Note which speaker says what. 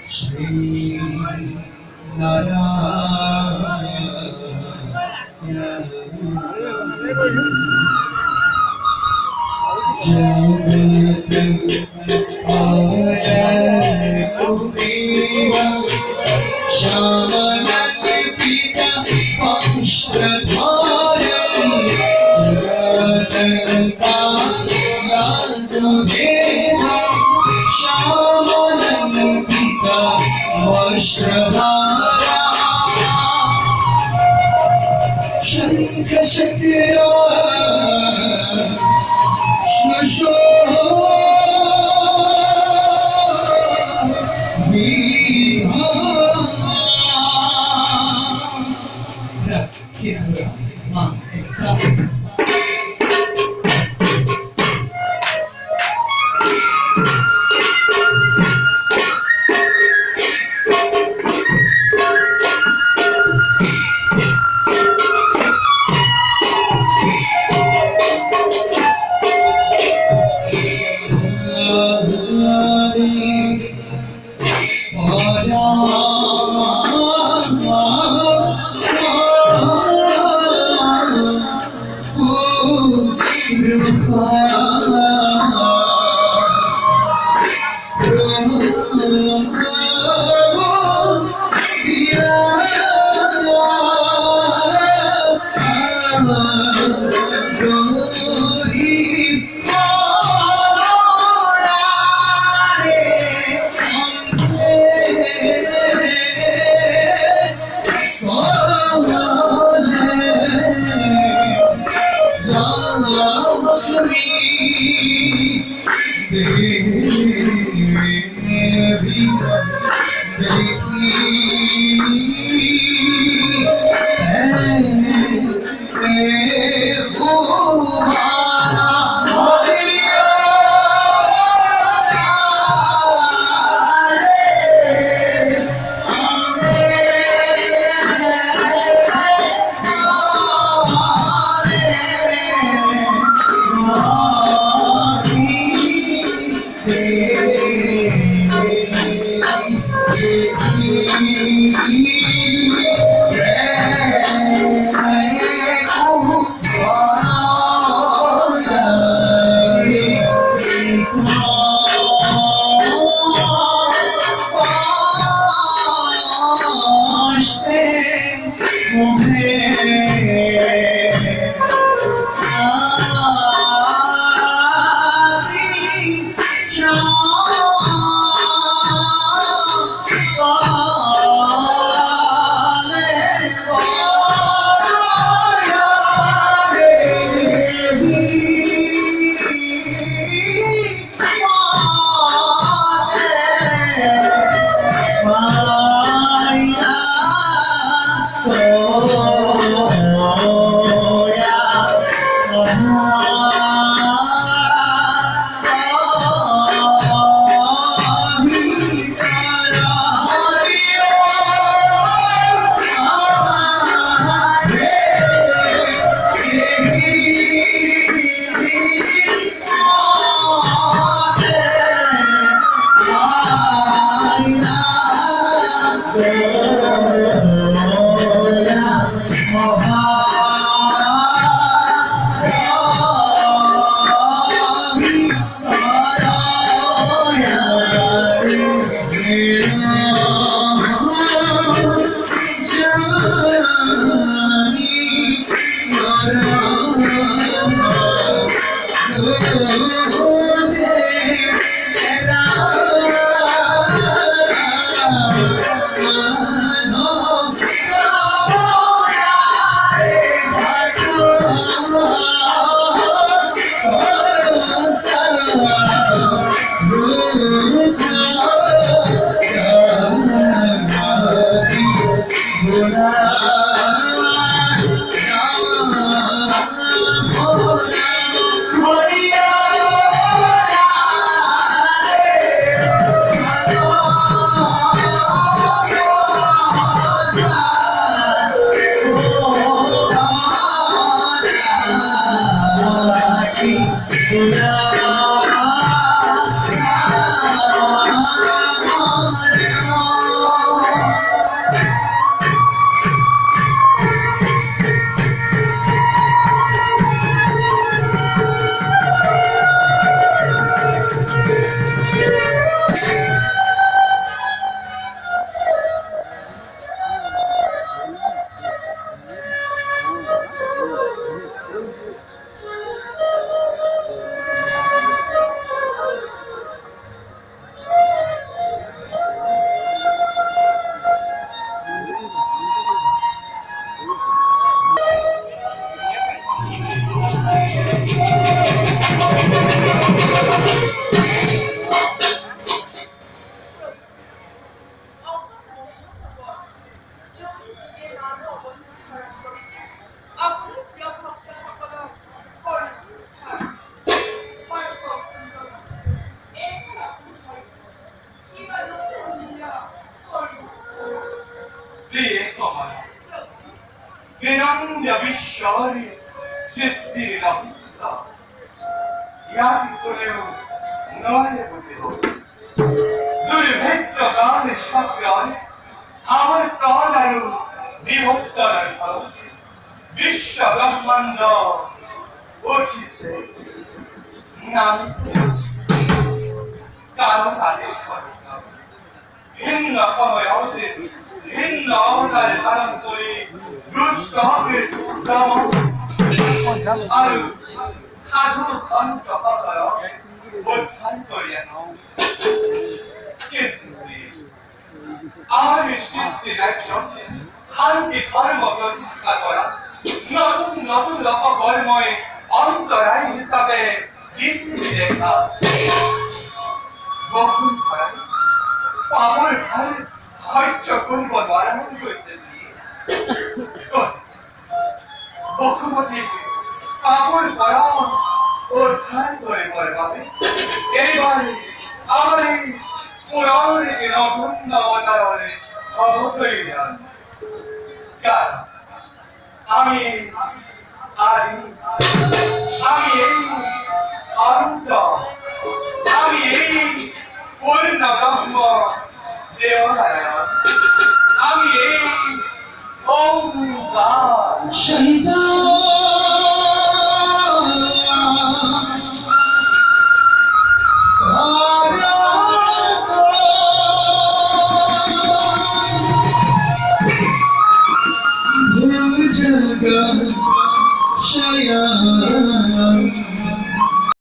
Speaker 1: Shri Narayana Jagatan Ayaturiva Shamanatipita Pashradharam Jagatan Ayaturiva Shamanatipita Pashradharam Shankha Shakira
Speaker 2: ঈশ্বরে সৃষ্টির রহস্য ইয়াদি করেও নয় বুঝিব দুর্ভেদ্য গান সক্রিয় আমার প্রাণ আরো বিভক্তর ফল বিশ্ব ব্রহ্মাণ্ড উঠিছে নামিছে কারণ তাদের ভিন্ন সময় অবধি ভিন্ন অবতার ধারণ করে দুষ্ট হবে দমন আর সাধু সন্ত সকল উদ্ধার করিয়া কিন্তু আমার সৃষ্টির একজন শান্তি ধর্ম প্রতিষ্ঠা করা নতুন নতুন রকময় অন্তরায় হিসাবে দৃষ্টি রেখা বকুল করা পাগল ভাই ধৈর্য করব বাড়ানো হয়েছে বকুমতি পাগল করা উদ্ধার করে পরে পাবে এইবার আমার এই পুরাণে নতুন অবতারণে অবতরী যান কারণ আমি আমি এই অনন্ত আমি এই পূর্ণ ব্রহ্ম দেবনারায়ণ আমি এই ওঙ্কার
Speaker 1: সন্তান